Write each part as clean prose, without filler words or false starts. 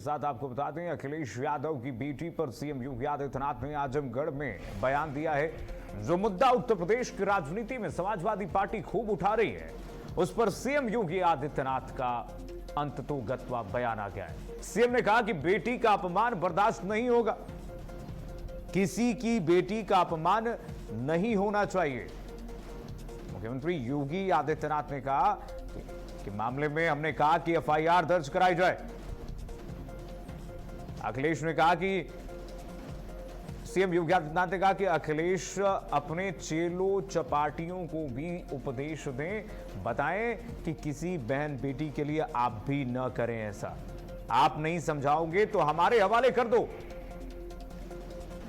साथ आपको बता दें, अखिलेश यादव की बेटी पर सीएम योगी आदित्यनाथ ने आजमगढ़ में बयान दिया है। जो मुद्दा उत्तर प्रदेश की राजनीति में समाजवादी पार्टी खूब उठा रही है, उस पर सीएम योगी आदित्यनाथ का अंततोगत्वा बयान आ गया है। सीएम ने कहा कि बेटी का अपमान बर्दाश्त नहीं होगा, किसी की बेटी का अपमान नहीं होना चाहिए। मुख्यमंत्री योगी आदित्यनाथ ने कहा कि मामले में हमने कहा कि एफआईआर दर्ज कराई जाए। अखिलेश ने कहा कि सीएम योगी आदित्यनाथ ने कहा कि अखिलेश अपने चेलों चपाटियों को भी उपदेश दें, बताएं कि किसी बहन बेटी के लिए आप भी न करें ऐसा। आप नहीं समझाओगे तो हमारे हवाले कर दो,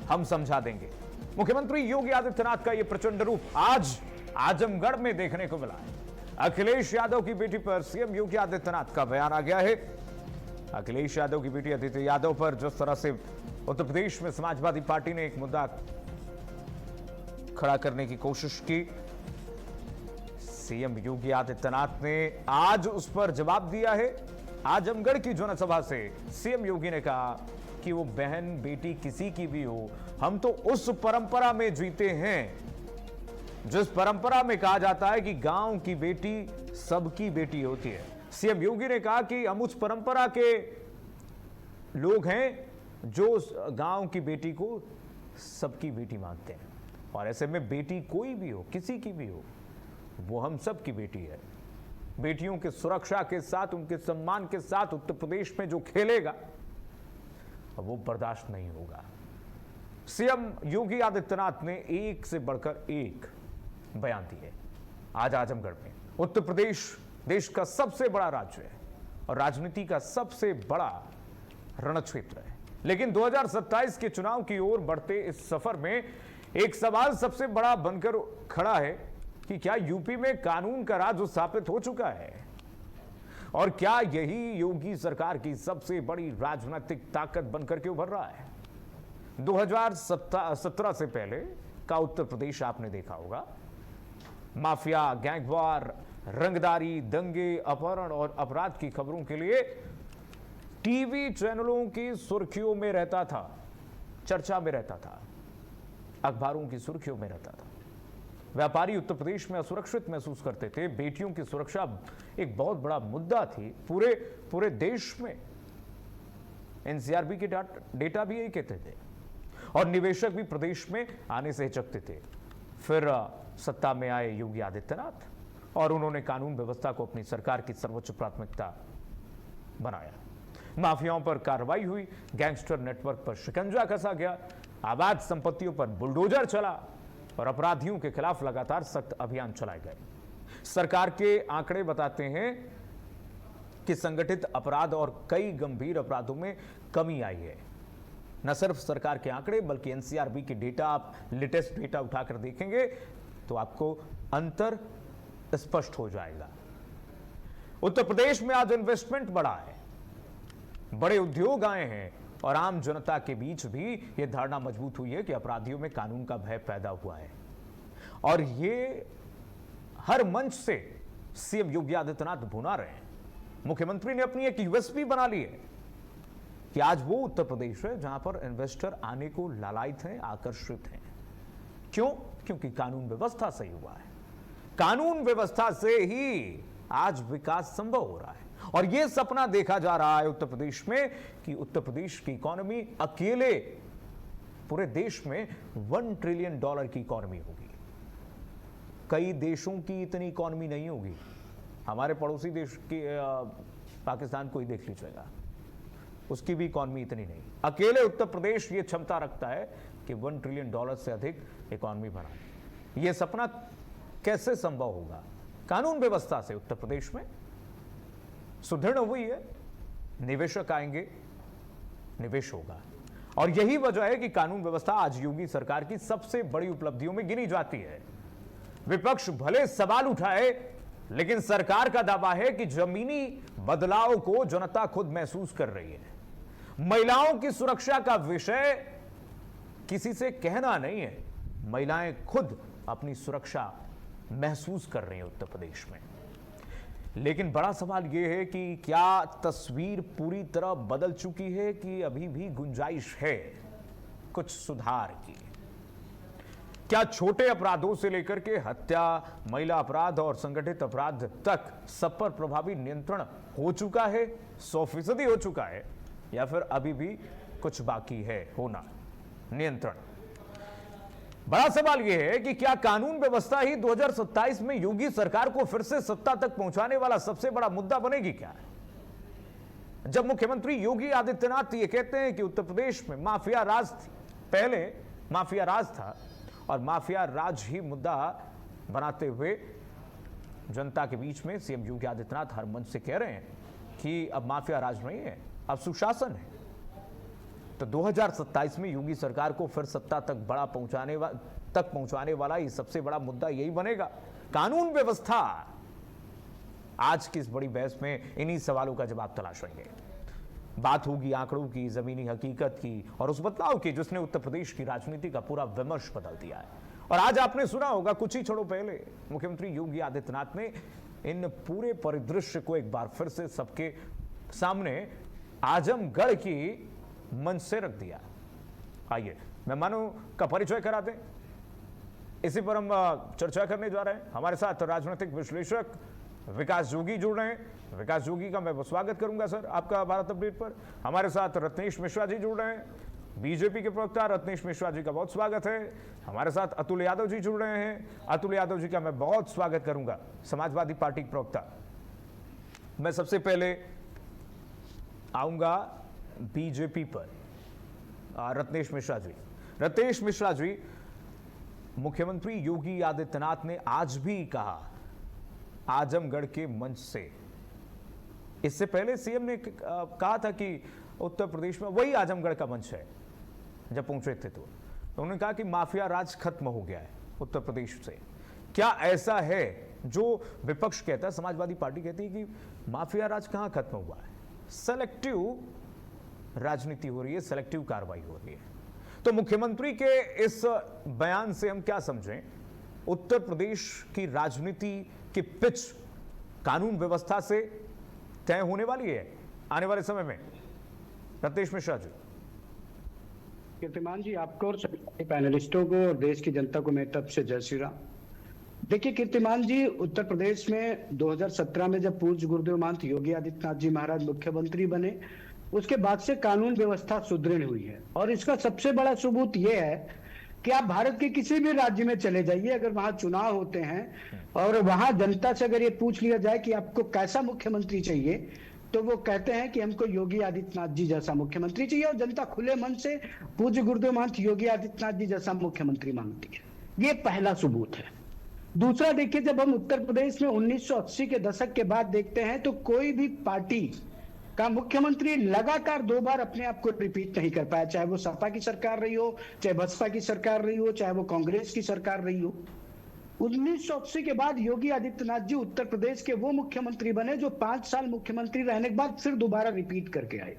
हम समझा देंगे। मुख्यमंत्री योगी आदित्यनाथ का यह प्रचंड रूप आज आजमगढ़ में देखने को मिला है। अखिलेश यादव की बेटी पर सीएम योगी आदित्यनाथ का बयान आ गया है। अखिलेश यादव की बेटी अदिति यादव पर जिस तरह से उत्तर प्रदेश में समाजवादी पार्टी ने एक मुद्दा खड़ा करने की कोशिश की, सीएम योगी आदित्यनाथ ने आज उस पर जवाब दिया है। आजमगढ़ की जनसभा से सीएम योगी ने कहा कि वो बहन बेटी किसी की भी हो, हम तो उस परंपरा में जीते हैं जिस परंपरा में कहा जाता है कि गांव की बेटी सबकी बेटी होती है। सीएम योगी ने कहा कि हम उस परंपरा के लोग हैं जो गांव की बेटी को सबकी बेटी मानते हैं, और ऐसे में बेटी कोई भी हो, किसी की भी हो, वो हम सब की बेटी है। बेटियों की सुरक्षा के साथ, उनके सम्मान के साथ उत्तर प्रदेश में जो खेलेगा वो बर्दाश्त नहीं होगा। सीएम योगी आदित्यनाथ ने एक से बढ़कर एक बयान दिए आज आजमगढ़ में। उत्तर प्रदेश देश का सबसे बड़ा राज्य है और राजनीति का सबसे बड़ा रणक्षेत्र है, लेकिन 2027 के चुनाव की ओर बढ़ते इस सफर में एक सवाल सबसे बड़ा बनकर खड़ा है कि क्या यूपी में कानून का राज स्थापित हो चुका है, और क्या यही योगी सरकार की सबसे बड़ी राजनीतिक ताकत बनकर के उभर रहा है। 2017 से पहले का उत्तर प्रदेश आपने देखा होगा। माफिया, गैंगवार, रंगदारी, दंगे, अपहरण और अपराध की खबरों के लिए टीवी चैनलों की सुर्खियों में रहता था, चर्चा में रहता था, अखबारों की सुर्खियों में रहता था। व्यापारी उत्तर प्रदेश में असुरक्षित महसूस करते थे। बेटियों की सुरक्षा एक बहुत बड़ा मुद्दा थी पूरे देश में। एनसीआरबी के डेटा भी यही कहते थे, और निवेशक भी प्रदेश में आने से हिचकते थे। फिर सत्ता में आए योगी आदित्यनाथ और उन्होंने कानून व्यवस्था को अपनी सरकार की सर्वोच्च प्राथमिकता बनाया। माफियाओं पर कार्रवाई हुई, गैंगस्टर नेटवर्क पर शिकंजा कसा गया, आबाद संपत्तियों पर बुलडोजर चला और अपराधियों के खिलाफ लगातार सख्त अभियान चलाए गए। सरकार के आंकड़े बताते हैं कि संगठित अपराध और कई गंभीर अपराधों में कमी आई है। न सिर्फ सरकार के आंकड़े बल्कि एनसीआरबी के डेटा, आप लेटेस्ट डेटा उठाकर देखेंगे तो आपको अंतर स्पष्ट हो जाएगा। उत्तर प्रदेश में आज इन्वेस्टमेंट बढ़ा है, बड़े उद्योग आए हैं और आम जनता के बीच भी यह धारणा मजबूत हुई है कि अपराधियों में कानून का भय पैदा हुआ है। और ये हर मंच से सीएम योगी आदित्यनाथ भुना रहे हैं। मुख्यमंत्री ने अपनी एक यूएसपी बना ली है कि आज वो उत्तर प्रदेश है जहां पर इन्वेस्टर आने को लालायित हैं, आकर्षित हैं। क्यों? क्योंकि कानून व्यवस्था सही हुआ है। कानून व्यवस्था से ही आज विकास संभव हो रहा है, और यह सपना देखा जा रहा है उत्तर प्रदेश में कि उत्तर प्रदेश की इकोनॉमी अकेले पूरे देश में $1 ट्रिलियन की इकोनॉमी होगी। कई देशों की इतनी इकोनॉमी नहीं होगी। हमारे पड़ोसी देश की पाकिस्तान को ही देख लीजिएगा, उसकी भी इकोनॉमी इतनी नहीं। अकेले उत्तर प्रदेश ये क्षमता रखता है कि $1 ट्रिलियन से अधिक इकोनॉमी बनाए। यह सपना कैसे संभव होगा? कानून व्यवस्था से उत्तर प्रदेश में सुदृढ़ हुई है। निवेशक आएंगे, निवेश होगा, और यही वजह है कि कानून व्यवस्था आज योगी सरकार की सबसे बड़ी उपलब्धियों में गिनी जाती है। विपक्ष भले सवाल उठाए, लेकिन सरकार का दावा है कि जमीनी बदलाव को जनता खुद महसूस कर रही है। महिलाओं की सुरक्षा का विषय किसी से कहना नहीं है, महिलाएं खुद अपनी सुरक्षा महसूस कर रही हैं उत्तर प्रदेश में। लेकिन बड़ा सवाल यह है कि क्या तस्वीर पूरी तरह बदल चुकी है कि अभी भी गुंजाइश है कुछ सुधार की? क्या छोटे अपराधों से लेकर के हत्या, महिला अपराध और संगठित अपराध तक सब पर प्रभावी नियंत्रण हो चुका है, 100% हो चुका है, या फिर अभी भी कुछ बाकी है होना नियंत्रण? बड़ा सवाल यह है कि क्या कानून व्यवस्था ही 2027 में योगी सरकार को फिर से सत्ता तक पहुंचाने वाला सबसे बड़ा मुद्दा बनेगी क्या? जब मुख्यमंत्री योगी आदित्यनाथ ये कहते हैं कि उत्तर प्रदेश में माफिया राज थी, पहले माफिया राज था और माफिया राज ही मुद्दा बनाते हुए जनता के बीच में सीएम योगी आदित्यनाथ हर मंच से कह रहे हैं कि अब माफिया राज नहीं है, अब सुशासन है। तो 2027 में योगी सरकार को फिर सत्ता तक पहुंचाने वाला ये सबसे बड़ा मुद्दा यही बनेगा, कानून व्यवस्था। आज की इस बड़ी बहस में इन्हीं सवालों का जवाब तलाशेंगे। बात होगी आंकड़ों की, जमीनी हकीकत की और उस बदलाव की जिसने उत्तर प्रदेश की राजनीति का पूरा विमर्श बदल दिया है। और आज आपने सुना होगा कुछ ही क्षणों पहले मुख्यमंत्री योगी आदित्यनाथ ने इन पूरे परिदृश्य को एक बार फिर से सबके सामने आजमगढ़ की मंच से रख दिया। आइए मेहमानों का परिचय करा दें, इसी पर हम चर्चा करने जा रहे हैं। हमारे साथ राजनीतिक विश्लेषक विकास जोगी जुड़ रहे हैं। विकास जोगी का मैं स्वागत करूंगा सर आपका भारत अपडेट पर। हमारे साथ रत्नेश मिश्रा जी जुड़ रहे हैं, बीजेपी के प्रवक्ता रत्नेश मिश्रा जी का बहुत स्वागत है। हमारे साथ अतुल यादव जी जुड़ रहे हैं, अतुल यादव जी का मैं बहुत स्वागत करूंगा, समाजवादी पार्टी के प्रवक्ता। मैं सबसे पहले आऊंगा बीजेपी पर, रत्नेश मिश्रा जी। रत्नेश मिश्रा जी, मुख्यमंत्री योगी आदित्यनाथ ने आज भी कहा आजमगढ़ के मंच से, इससे पहले सीएम ने कहा था कि उत्तर प्रदेश में वही आजमगढ़ का मंच है जब पहुंचे थे, तो उन्होंने कहा कि माफिया राज खत्म हो गया है उत्तर प्रदेश से। क्या ऐसा है जो विपक्ष कहता है, समाजवादी पार्टी कहती है कि माफिया राज कहां खत्म हुआ है, सेलेक्टिव राजनीति हो रही है, सेलेक्टिव कार्रवाई हो रही है। तो मुख्यमंत्री के इस बयान से हम क्या समझें? उत्तर प्रदेश की राजनीति की पिच कानून व्यवस्था से तय होने वाली है आने वाले समय में। रत्नेश मिश्रा जी। कीर्तिमान जी, आपको और सभी पैनलिस्टों को और देश की जनता को मेरी तरफ से जय श्री राम। देखिए कीर्तिमान जी, उत्तर प्रदेश में 2017 में जब पूज्य गुरुदेव महंत योगी आदित्यनाथ जी महाराज मुख्यमंत्री बने, उसके बाद से कानून व्यवस्था सुदृढ़ हुई है। और इसका सबसे बड़ा सबूत यह है कि आप भारत के किसी भी राज्य में चले जाइए, अगर वहां चुनाव होते हैं और वहां जनता से अगर ये पूछ लिया जाए कि आपको कैसा मुख्यमंत्री चाहिए, तो वो कहते हैं कि हमको योगी आदित्यनाथ जी जैसा मुख्यमंत्री चाहिए, और जनता खुले मन से पूज्य गुरुदेव महंत योगी आदित्यनाथ जी जैसा मुख्यमंत्री मांगती है। ये पहला सबूत है। दूसरा देखिए, जब हम उत्तर प्रदेश में 1980 के दशक के बाद देखते हैं तो कोई भी पार्टी का मुख्यमंत्री लगातार 2 बार अपने आप को रिपीट नहीं कर पाया, चाहे वो सपा की सरकार रही हो, चाहे बसपा की सरकार रही हो, चाहे वो कांग्रेस की सरकार रही हो। 1980 के बाद योगी आदित्यनाथ जी उत्तर प्रदेश के वो मुख्यमंत्री बने जो 5 साल मुख्यमंत्री रहने के बाद फिर दोबारा रिपीट करके आए।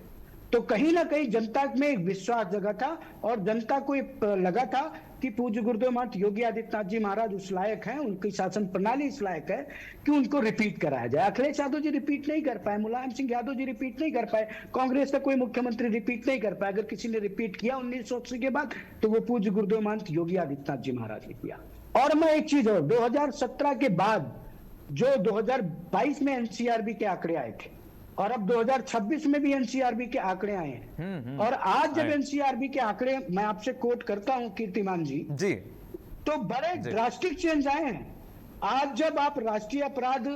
तो कहीं ना कहीं जनता में एक विश्वास जगा था और जनता को लगा था कि पूज्य गुरुदेव महंत योगी आदित्यनाथ जी महाराज उस लायक हैं, उनकी शासन प्रणाली इस लायक है कि उनको रिपीट कराया जाए। अखिलेश यादव जी रिपीट नहीं कर पाए, मुलायम सिंह यादव जी रिपीट नहीं कर पाए, कांग्रेस का कोई मुख्यमंत्री रिपीट नहीं कर पाया। अगर किसी ने रिपीट किया 1980 के बाद तो वो पूज्य गुरुदेव महंत योगी आदित्यनाथ जी महाराज ने किया। और मैं एक चीज और, 2017 के बाद जो 2022 में एनसीआरबी के आंकड़े आए थे और अब 2026 में भी एनसीआरबी के आंकड़े आए हैं, और आज जब एनसीआरबी के आंकड़े मैं आपसे कोट करता हूं कीर्तिमान जी, तो बड़े ड्रास्टिक चेंज आए हैं। आज जब आप राष्ट्रीय अपराध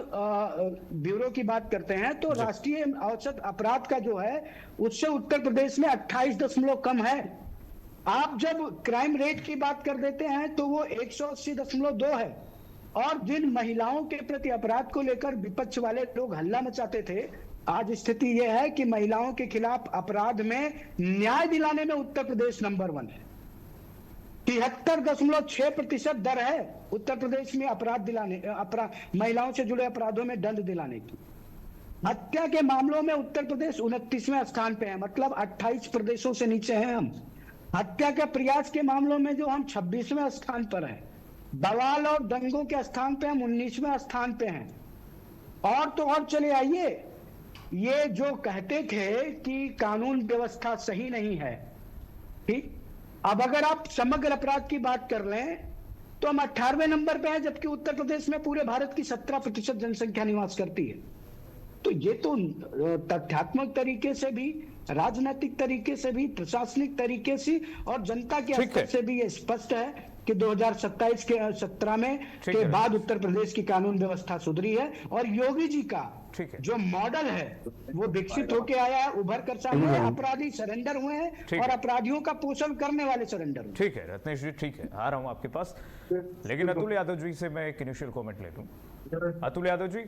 ब्यूरो की बात करते हैं तो राष्ट्रीय औसत अपराध का जो है उससे उत्तर प्रदेश में 28 दशमलव कम है। आप जब क्राइम रेट की बात कर देते हैं तो वो 180.2 है। और जिन महिलाओं के प्रति अपराध को लेकर विपक्ष वाले लोग हल्ला मचाते थे, आज स्थिति यह है कि महिलाओं के खिलाफ अपराध में न्याय दिलाने में उत्तर प्रदेश नंबर 1 है। 73.6% दर है उत्तर प्रदेश में अपराध दिलाने, महिलाओं से जुड़े अपराधों में दंड दिलाने की। हत्या के मामलों में उत्तर प्रदेश 29वें स्थान पे है, मतलब 28 प्रदेशों से नीचे हैं हम। हत्या के प्रयास के मामलों में जो हम 26वें स्थान पर हैं। बवाल और दंगों के स्थान पे हम 19वें स्थान पे हैं। और तो और चले आइए, ये जो कहते थे कि कानून व्यवस्था सही नहीं है, ठीक, अब अगर आप समग्र अपराध की बात कर लें तो हम 18वें नंबर पे हैं, जबकि उत्तर प्रदेश में पूरे भारत की 17% जनसंख्या निवास करती है। तो ये तो तथ्यात्मक तरीके से भी, राजनीतिक तरीके से भी, प्रशासनिक तरीके से और जनता के स्तर से भी ये स्पष्ट है कि 2027 के 17 में के बाद उत्तर प्रदेश की कानून व्यवस्था सुधरी है और योगी जी का जो मॉडल है वो विकसित होके आया है, उभर कर सामने है। अपराधी सरेंडर हुए हैं और अपराधियों का पोषण करने वाले सरेंडर हुए। ठीक है रत्नेश जी, ठीक है, आ रहा हूं आपके पास, लेकिन अतुल यादव जी से मैं एक इनिशियल कमेंट ले लूं। अतुल यादव जी,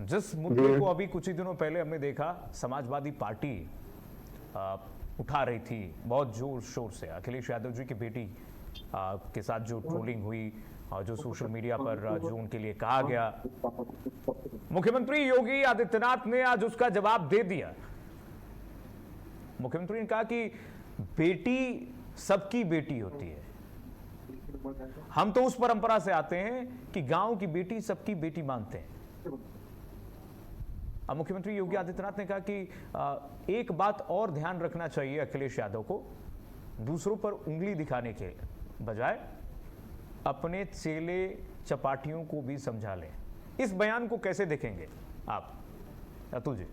जिस मुद्दे को अभी कुछ ही दिनों पहले हमने देखा, समाजवादी पार्टी उठा रही थी बहुत जोर शोर से, अखिलेश यादव जी की बेटी के साथ जो ट्रोलिंग हुई और जो सोशल मीडिया पर जो उनके लिए कहा गया, मुख्यमंत्री योगी आदित्यनाथ ने आज उसका जवाब दे दिया। मुख्यमंत्री ने कहा कि बेटी सबकी बेटी होती है। हम तो उस परंपरा से आते हैं कि गांव की बेटी सबकी बेटी मानते हैं। अब मुख्यमंत्री योगी आदित्यनाथ ने कहा कि एक बात और ध्यान रखना चाहिए अखिलेश यादव को, दूसरों पर उंगली दिखाने के बजाय अपने चेले चपाटियों को भी समझा लें। इस बयान को कैसे देखेंगे आप अतुल जी?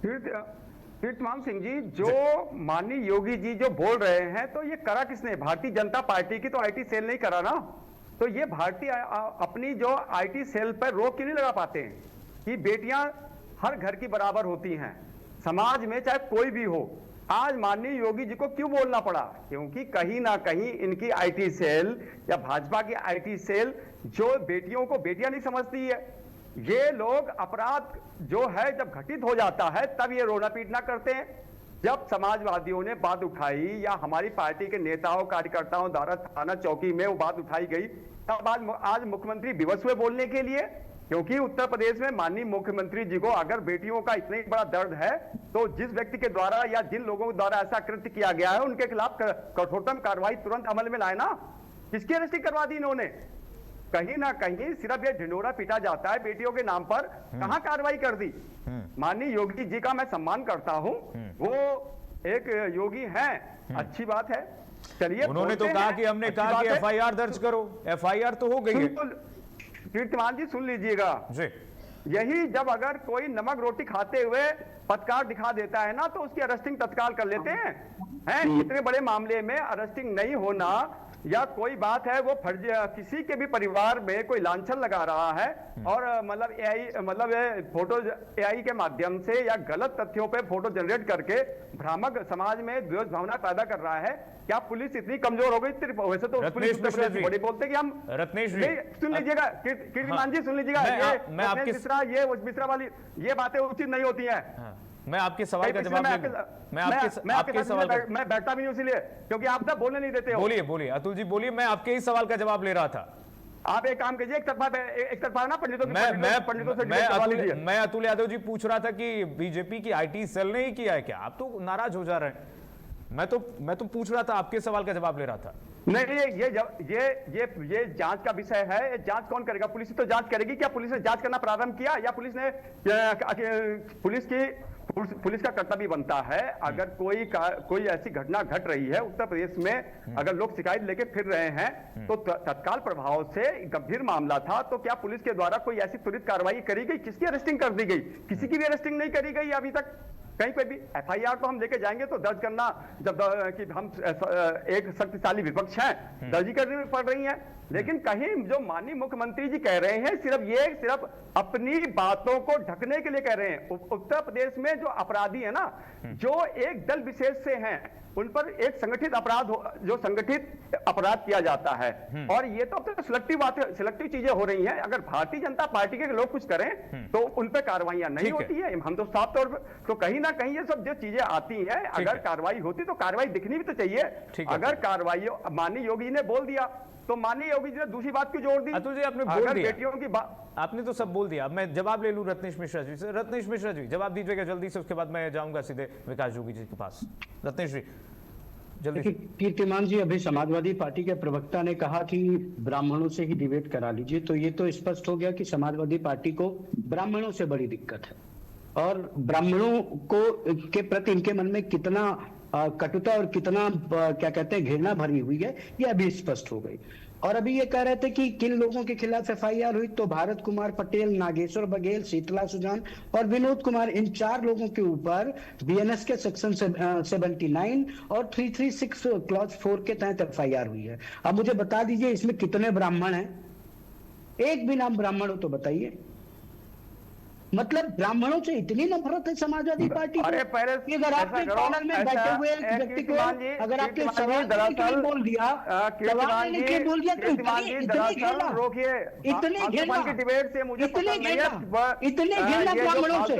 कीर्तिमान सिंह जी, जो माननीय योगी जी जो बोल रहे हैं, तो ये करा किसने? भारतीय जनता पार्टी की तो आईटी सेल नहीं करा ना। तो ये भारतीय अपनी जो आईटी सेल पर रोक क्यों नहीं लगा पाते हैं कि बेटियां हर घर की बराबर होती हैं, समाज में चाहे कोई भी हो। आज माननीय योगी जी को क्यों बोलना पड़ा? क्योंकि कहीं ना कहीं इनकी आईटी सेल या भाजपा की आईटी सेल जो बेटियों को बेटियां नहीं समझती है। ये लोग अपराध जो है जब घटित हो जाता है तब ये रोना पीटना करते हैं। जब समाजवादियों ने बात उठाई या हमारी पार्टी के नेताओं कार्यकर्ताओं द्वारा थाना चौकी में वो बात उठाई गई, तब आज मुख्यमंत्री विवश हुए बोलने के लिए। क्योंकि उत्तर प्रदेश में माननीय मुख्यमंत्री जी को अगर बेटियों का इतना ही बड़ा दर्द है, तो जिस व्यक्ति के द्वारा या जिन लोगों के द्वारा ऐसा कृत्य किया गया है उनके खिलाफ कठोरतम कार्रवाई तुरंत अमल में लाए ना। किसकी अरेस्टिंग करवा दी इन्होंने? कहीं ना कहीं सिर्फ ये ढिंडोरा पीटा जाता है बेटियों के नाम पर, कहां कार्रवाई कर दी? माननीय योगी जी का मैं सम्मान करता हूं, वो एक योगी हैं, अच्छी बात है। चलिए, उन्होंने तो कहा कि हमने कहा कि एफआईआर दर्ज करो, एफआईआर तो हो गई है। कीर्तिमान जी सुन लीजिएगा जी, यही जब अगर कोई नमक रोटी खाते हुए पत्रकार दिखा देता है ना, तो उसकी अरेस्टिंग तत्काल कर लेते हैं। इतने बड़े मामले में अरेस्टिंग नहीं होना या कोई बात है वो फर्ज, किसी के भी परिवार में कोई लांछन लगा रहा है और मतलब फोटो एआई के माध्यम से या गलत तथ्यों पे फोटो जनरेट करके भ्रामक समाज में द्वेष भावना पैदा कर रहा है। क्या पुलिस इतनी कमजोर हो गई? वैसे तो पुलिस बड़ी बोलते कि हम रत्नेश जी सुन लीजिएगा, कीर्तिमान जी सुन लीजिएगा, ये मिश्रा वाली ये बातें उचित नहीं होती है। मैं आपके सवाल का जवाब मैं बैठता भी नहीं इसलिए क्योंकि आप तब बोलने नहीं देते हो। बोलिए बोलिए अतुल जी, बोलिए, मैं आपके ही सवाल का जवाब ले रहा था। आप एक काम कीजिए, एक तरफा ना पंडितों से मैं अतुल यादव जी पूछ रहा था कि बीजेपी की आईटी सेल ने ही किया है क्या? आप तो नाराज हो जा रहे हैं। मैं तो पूछ रहा था, आपके सवाल का जवाब ले रहा था। नहीं, ये जांच का विषय है। जांच कौन करेगा? पुलिस तो जांच करेगी। क्या पुलिस ने जांच करना प्रारंभ किया या पुलिस का कर्तव्य बनता है अगर कोई ऐसी घटना घट रही है उत्तर प्रदेश में, अगर लोग शिकायत लेके फिर रहे हैं तो तत्काल प्रभाव से गंभीर मामला था, तो क्या पुलिस के द्वारा कोई ऐसी त्वरित कार्रवाई करी गई? किसकी अरेस्टिंग कर दी गई? किसी की भी अरेस्टिंग नहीं करी गई अभी तक कहीं पे भी। एफआईआर तो हम लेके जाएंगे तो दर्ज करना, जब कि हम एक शक्तिशाली विपक्ष हैं, दर्ज करनी पड़ रही है। लेकिन कहीं जो माननीय मुख्यमंत्री जी कह रहे हैं सिर्फ अपनी बातों को ढकने के लिए कह रहे हैं। उत्तर प्रदेश में जो अपराधी है ना, जो एक दल विशेष से हैं, उन पर एक संगठित अपराध किया जाता है। और ये तो सिलेक्टिव चीजें हो रही हैं। अगर भारतीय जनता पार्टी के लोग कुछ करें तो उन पर कार्रवाइयां नहीं होती है। हम तो साफ तौर पर, तो कहीं ना कहीं ये सब जो चीजें आती हैं, अगर कार्रवाई होती तो कार्रवाई दिखनी भी तो चाहिए। अगर कार्रवाई माननीय योगी ने बोल दिया तो माननीय योगी जी ने दूसरी बात क्यों जोड़ दी? अतुल जी, आपने बोल दिया, बेटियों की बात आपने तो सब बोल दिया। मैं जवाब ले लूं रत्नेश मिश्रा जी से। रत्नेश मिश्रा जी जवाब दीजिएगा जल्दी से, उसके बाद मैं जाऊंगा सीधे विकास जोगी जी के पास। रत्नेश जी, जल्दी देखिए से। कीर्तिमान जी, अभी समाजवादी पार्टी के प्रवक्ता ने कहा कि ब्राह्मणों से ही डिबेट करा लीजिए, तो ये तो स्पष्ट हो गया कि समाजवादी पार्टी को ब्राह्मणों से बड़ी दिक्कत है और ब्राह्मणों को के प्रति इनके मन में कितना कटुता और कितना क्या कहते हैं घृणा भरी हुई है, ये अभी स्पष्ट हो गई। और अभी ये कह रहे थे कि किन लोगों के खिलाफ एफआईआर हुई, तो भारत कुमार पटेल, नागेश्वर बघेल, शीतला सुजान और विनोद कुमार, इन 4 लोगों के ऊपर बीएनएस के सेक्शन 79 और 336 क्लॉज 4 के तहत एफआईआर हुई है। अब मुझे बता दीजिए इसमें कितने ब्राह्मण हैं? एक भी नाम ब्राह्मण हो तो बताइए। मतलब ब्राह्मणों से इतनी नफरत है समाजवादी पार्टी को अरे पहले कि अगर आपने पैनल में बैठे हुए एक व्यक्ति को अगर आपने सवाल दरअसल बोल दिया, सवाल लेके बोल दिया तो इतनी घृणा, रोकिए, इतनी घृणा की डिबेट से मुझे इतने घृणा ब्राह्मणों से,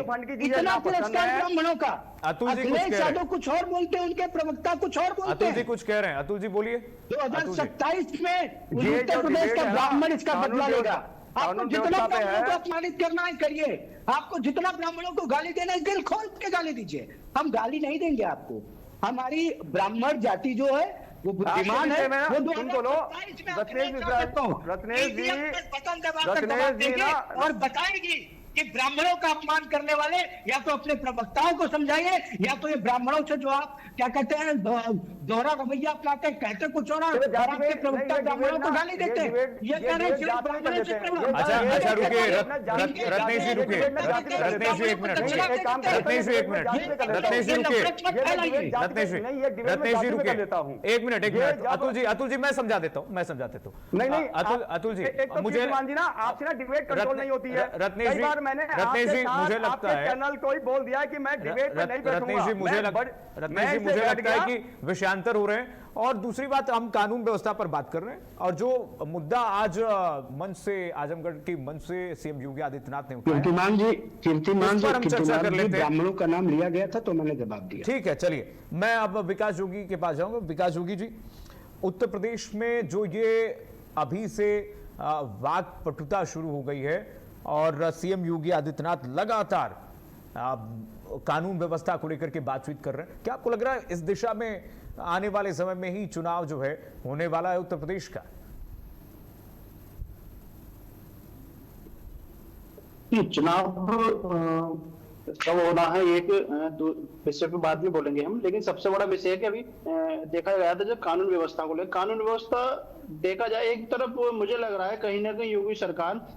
इतना तिरस्कार ब्राह्मणों का। अखिलेश यादव कुछ और बोलते हैं, उनके प्रवक्ता कुछ और बोलते अतुल जी हैं। कुछ कह रहे हैं, अतुल जी बोलिए। 2027 में उत्तर प्रदेश का ब्राह्मण इसका बदला लेगा। आपको जितना ब्राह्मणों को अपमानित करना है करिए, आपको जितना ब्राह्मणों को गाली देना है दिल खोल के गाली दीजिए, हम गाली नहीं देंगे आपको। हमारी ब्राह्मण जाति जो है वो बुद्धिमान है, वो 2027 में रत्नेश जी और बताएगी कि ब्राह्मणों का अपमान करने वाले या तो अपने प्रवक्ताओं को समझाइए, या तो ये ब्राह्मणों से जो आप क्या कहते हैं दोहरा रवैया अपनाते हैं, कहते कुछ और आपके प्रवक्ता ब्राह्मणों को गाली देते हैं। ये कह रहे हैं ब्राह्मणों से अच्छा रुकिए, रत्नेश जी रुकिए, रत्नेश जी एक मिनट, रत्नेश जी एक मिनट, रत्नेश जी रुकिए, रत्नेश जी रुकिए एक मिनट, अतुल जी मैं समझा देता हूँ, नहीं अतुल जी मुझे ना आपसे ना डिबेट कंट्रोल नहीं होती है। रत्नेश जी, रत्नेश जी मुझे लगता है चैनल को ही बोल दिया कि मैं डिबेट में नहीं बैठूंगा। रत्नेश जी मुझे लगता है कि विषयांतर हो रहे हैं। और दूसरी बात, हम कानून व्यवस्था पर बात कर रहे हैं और जो मुद्दा आज मंच से, आजमगढ़ की मंच से सीएम योगी आदित्यनाथ ने उठाया, कीर्तिमान जी ब्राह्मणों का नाम लिया गया था तो मैंने जवाब दिया। ठीक है, चलिए मैं अब विकास जोगी के पास जाऊंगा। विकास जोगी जी, उत्तर प्रदेश में जो ये अभी से वाक पटुता शुरू हो गई है और सीएम योगी आदित्यनाथ लगातार कानून व्यवस्था को लेकर के बातचीत कर रहे हैं, क्या आपको लग रहा है इस दिशा में आने वाले समय में ही चुनाव जो है होने वाला है उत्तर प्रदेश का? चुनाव कब होना है एक विषय पे बाद में बोलेंगे हम, लेकिन सबसे बड़ा विषय है कि अभी देखा गया था जब कानून व्यवस्था को लेकर, कानून व्यवस्था देखा जाए एक तरफ मुझे लग रहा है कहीं ना कहीं योगी सरकार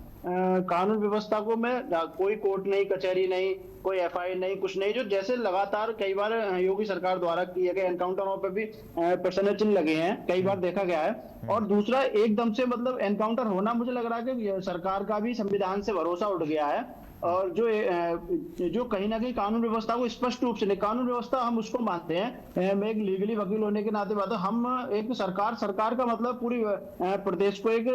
कानून व्यवस्था को में कोई कोर्ट नहीं, कचहरी नहीं, कोई एफआईआर नहीं, कुछ नहीं, जो जैसे लगातार कई बार योगी सरकार द्वारा किए गए एनकाउंटरों पर भी प्रश्न चिन्ह लगे हैं, कई बार देखा गया है। और दूसरा एकदम से मतलब एनकाउंटर होना, मुझे लग रहा है कि सरकार का भी संविधान से भरोसा उठ गया है और जो कहीं ना कहीं कानून व्यवस्था को स्पष्ट रूप से नहीं, कानून व्यवस्था हम उसको मानते हैं, मैं एक लीगली वकील होने के नाते बात है, हम एक सरकार का मतलब पूरी प्रदेश को एक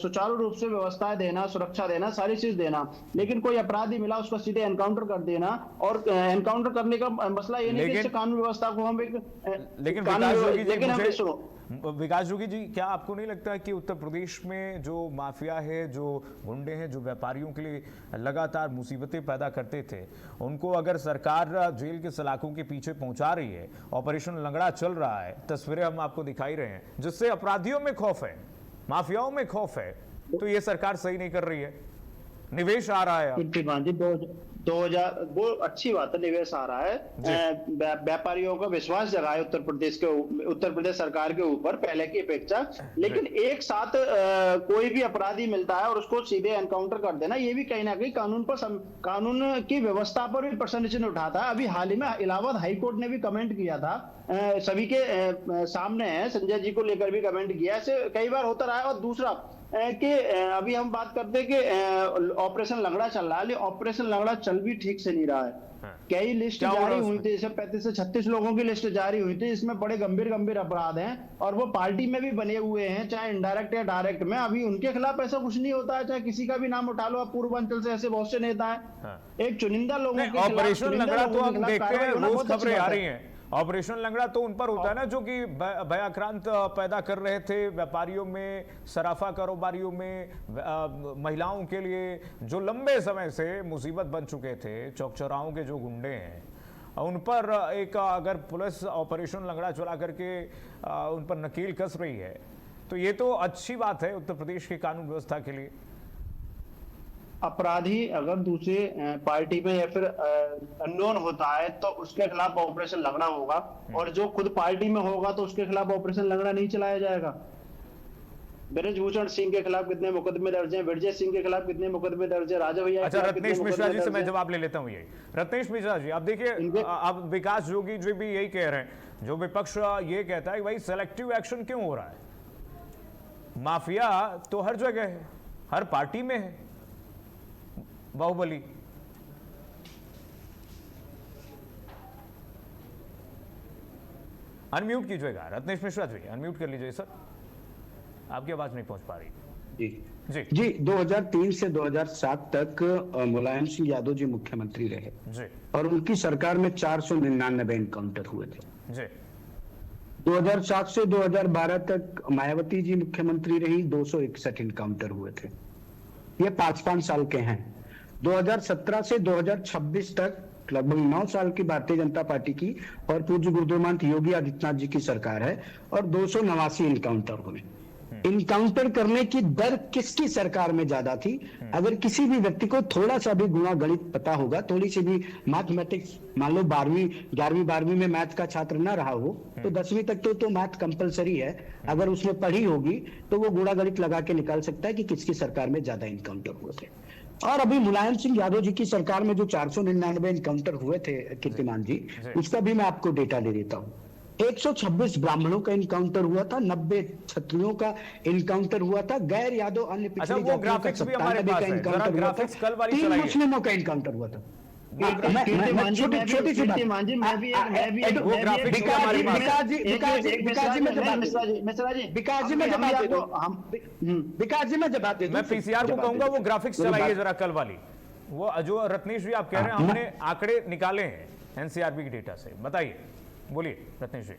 सुचारू रूप से व्यवस्थाएं देना, सुरक्षा देना, सारी चीज देना, लेकिन कोई अपराधी मिला उसको सीधे एनकाउंटर कर देना। और एनकाउंटर करने का मसला ये नहीं कि कानून व्यवस्था को हम एक विकास जोगी जी, क्या आपको नहीं लगता कि उत्तर प्रदेश में जो माफिया है, जो गुंडे हैं, जो व्यापारियों के लिए लगातार मुसीबतें पैदा करते थे, उनको अगर सरकार जेल के सलाखों के पीछे पहुंचा रही है, ऑपरेशन लंगड़ा चल रहा है, तस्वीरें हम आपको दिखाई रहे हैं, जिससे अपराधियों में खौफ है, माफियाओं में खौफ है, तो ये सरकार सही नहीं कर रही है? निवेश आ रहा है 2000 वो अच्छी बात है, निवेश आ रहा है, व्यापारियों का विश्वास जगा है उत्तर प्रदेश सरकार के ऊपर पहले की अपेक्षा, लेकिन एक साथ कोई भी अपराधी मिलता है और उसको सीधे एनकाउंटर कर देना, ये भी कहीं ना कहीं कानून की व्यवस्था पर भी प्रश्न चिन्ह उठाता है। अभी हाल ही में इलाहाबाद हाई कोर्ट ने भी कमेंट किया था, सभी के सामने है, संजय जी को लेकर भी कमेंट किया, ऐसे कई बार होता रहा है। और दूसरा कि अभी हम बात करते हैं कि ऑपरेशन लंगड़ा चल रहा है, लेकिन ऑपरेशन लंगड़ा चल भी ठीक से नहीं रहा है। कई लिस्ट जारी हुई थी, जैसे 35 से 36 लोगों की लिस्ट जारी हुई थी, इसमें बड़े गंभीर अपराध हैं और वो पार्टी में भी बने हुए हैं, चाहे इनडायरेक्ट या डायरेक्ट में। अभी उनके खिलाफ ऐसा कुछ नहीं होता है, चाहे किसी का भी नाम उठा लो आप, पूर्वांचल से ऐसे बहुत से नेता हैं, एक चुनिंदा लोगों के खिलाफ ऑपरेशन लंगड़ा तो हम देखते हैं, रोज खबरें आ रही हैं। ऑपरेशन लंगड़ा तो उन पर होता है ना जो कि भयाक्रांत पैदा कर रहे थे व्यापारियों में, सराफा कारोबारियों में, महिलाओं के लिए, जो लंबे समय से मुसीबत बन चुके थे, चौक चौराहों के जो गुंडे हैं, उन पर एक अगर पुलिस ऑपरेशन लंगड़ा चला करके उन पर नकेल कस रही है, तो ये तो अच्छी बात है उत्तर प्रदेश की कानून व्यवस्था के लिए। अपराधी अगर दूसरे पार्टी में या फिर अननोन होता है तो उसके खिलाफ ऑपरेशन लंगड़ा होगा, और जो खुद पार्टी में होगा तो उसके खिलाफ ऑपरेशन लंगड़ा नहीं चलाया जाएगा। ब्रजभूषण सिंह के खिलाफ कितने मुकदमे दर्ज हैं, विजय सिंह के खिलाफ कितने मुकदमे दर्ज है, राजा भैया। अच्छा, रत्नेश मिश्रा जी से मैं जवाब ले लेता हूँ। यही रत्नेश मिश्रा जी, अब देखिए, अब विकास जोगी जी भी यही कह रहे हैं, जो विपक्ष ये कहता है कि भाई सेलेक्टिव एक्शन क्यों हो रहा है, माफिया तो हर जगह है, हर पार्टी में है, बाहुबली। अनम्यूट कीजिएगा रत्नेश मिश्रा जी, अनम्यूट कर लीजिए सर, आपकी आवाज नहीं पहुंच पा रही। जी 2003 से 2007 तक मुलायम सिंह यादव जी मुख्यमंत्री रहे जी, और उनकी सरकार में 499 एनकाउंटर हुए थे जी। 2007 से 2012 तक मायावती जी मुख्यमंत्री रही, 261 एनकाउंटर हुए थे। ये 5-5 साल के हैं। 2017 से 2026 तक लगभग 9 साल की भारतीय जनता पार्टी की और पूज्य गुरुदेव महंत योगी आदित्यनाथ जी की सरकार है, और 289 एनकाउंटर हुए। इनकाउंटर करने की दर किसकी सरकार में ज्यादा थी? अगर किसी भी व्यक्ति को थोड़ा सा भी गुणा गणित पता होगा, थोड़ी सी भी मैथमेटिक्स, मान लो 11वीं में मैथ का छात्र ना रहा हो तो 10वीं तक तो मैथ कंपलसरी है, अगर उसने पढ़ी होगी तो वो गुणा गणित लगा के निकाल सकता है कि किसकी सरकार में ज्यादा इनकाउंटर हुए थे। और अभी मुलायम सिंह यादव जी की सरकार में जो 499 इनकाउंटर हुए थे कीर्तिमान जी, उसका भी मैं आपको डेटा दे देता हूँ। 126 ब्राह्मणों का इनकाउंटर हुआ था, 90 क्षत्रियों का इनकाउंटर हुआ था, गैर यादव अन्य पिछड़ी जातियों का 97 का इनकाउंटर हुआ था, 3 मुस्लिमों का इनकाउंटर हुआ था। मैं पीसीआर को कहूंगा वो ग्राफिक्स चलाइए जरा कल वाली, वो जो रत्नेश जी आप कह रहे हैं, हमने आंकड़े निकाले हैं एनसीआरबी के डेटा से, बताइए, बोलिए रत्नेश जी।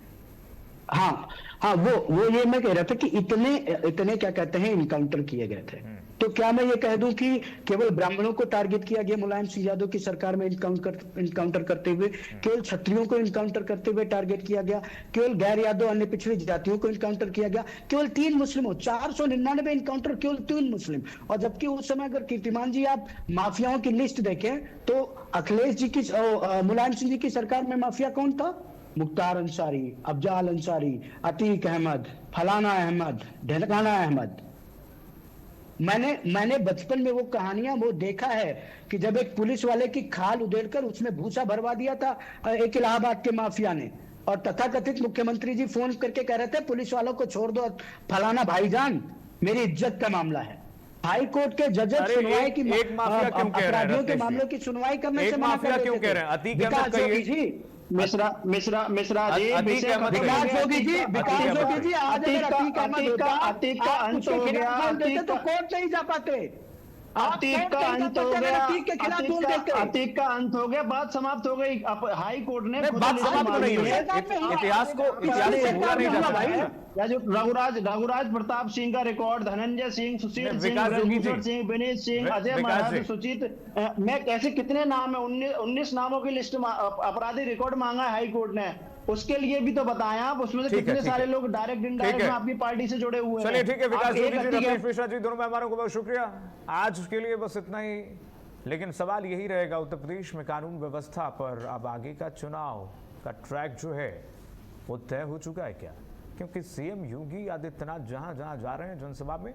हाँ, वो ये मैं कह रहा था कि इतने क्या कहते हैं इनकाउंटर किए गए थे। तो क्या मैं ये कह दूं कि केवल ब्राह्मणों को टारगेट किया गया मुलायम सिंह यादव की सरकार में इनकाउंटर करते हुए, केवल क्षत्रियों को इनकाउंटर करते हुए टारगेट किया गया, केवल गैर यादव अन्य पिछड़ी जातियों को इनकाउंटर किया गया, केवल 3 मुस्लिमों, 499 इनकाउंटर केवल 3 मुस्लिम। और जबकि उस समय अगर कीर्तिमान जी आप माफियाओं की लिस्ट देखें तो अखिलेश जी की, मुलायम सिंह जी की सरकार में माफिया कौन था? मुख्तार अंसारी, अफजाल अंसारी, अतीक अहमद, फलाना अहमद, ढलकाना अहमद। मैंने बचपन में वो कहानियां वो देखा है कि जब एक पुलिस वाले की खाल उधेड़कर उसमें भूसा भरवा दिया था एक इलाहाबाद के माफिया ने, और तथाकथित मुख्यमंत्री जी फोन करके कह रहे थे पुलिस वालों को छोड़ दो, फलाना भाईजान मेरी इज्जत का मामला है। हाई कोर्ट के जज सुनवाई की अपराधियों के मामलों की सुनवाई करने से मना कर क्यों कह रहे हैं? जी मिश्रा जी, विकास जोगी जी आज अतीक का अंत हो गया तो कोर्ट नहीं जा पाते। अतीक का अंत हो गया, अतीक का अंत हो गया, बात समाप्त हो गई। हाई कोर्ट ने बात समाप्त नहीं हुई, इतिहास को भूला नहीं जा सकता। या जो रघुराज प्रताप सिंह का रिकॉर्ड, धनंजय सिंह, सुशील सिंह, ब्रजभूषण सिंह, विनीत सिंह, अजय महाराज, सुचित, मैं कैसे कितने नाम है, 19 नामों की लिस्ट अपराधी रिकॉर्ड मांगा है हाई कोर्ट ने, उसके लिए भी तो बताएं आप। उसमें से कितने सारे लोग डायरेक्ट इनडायरेक्ट में आपकी पार्टी से जुड़े हुए हैं। चलिए ठीक है, विकास जोगी जी, रत्नेश मिश्रा जी, दोनों मेहमानों को बहुत शुक्रिया। आज के लिए बस इतना ही, लेकिन सवाल यही रहेगा उत्तर प्रदेश में कानून व्यवस्था पर अब आगे का चुनाव का ट्रैक जो है वो तय हो चुका है क्या? क्योंकि सीएम योगी आदित्यनाथ जहां जहां जा रहे हैं जनसभा में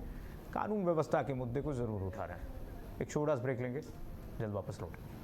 कानून व्यवस्था के मुद्दे को जरूर उठा रहे हैं। एक छोटा सा ब्रेक लेंगे, जल्द वापस लौटेंगे।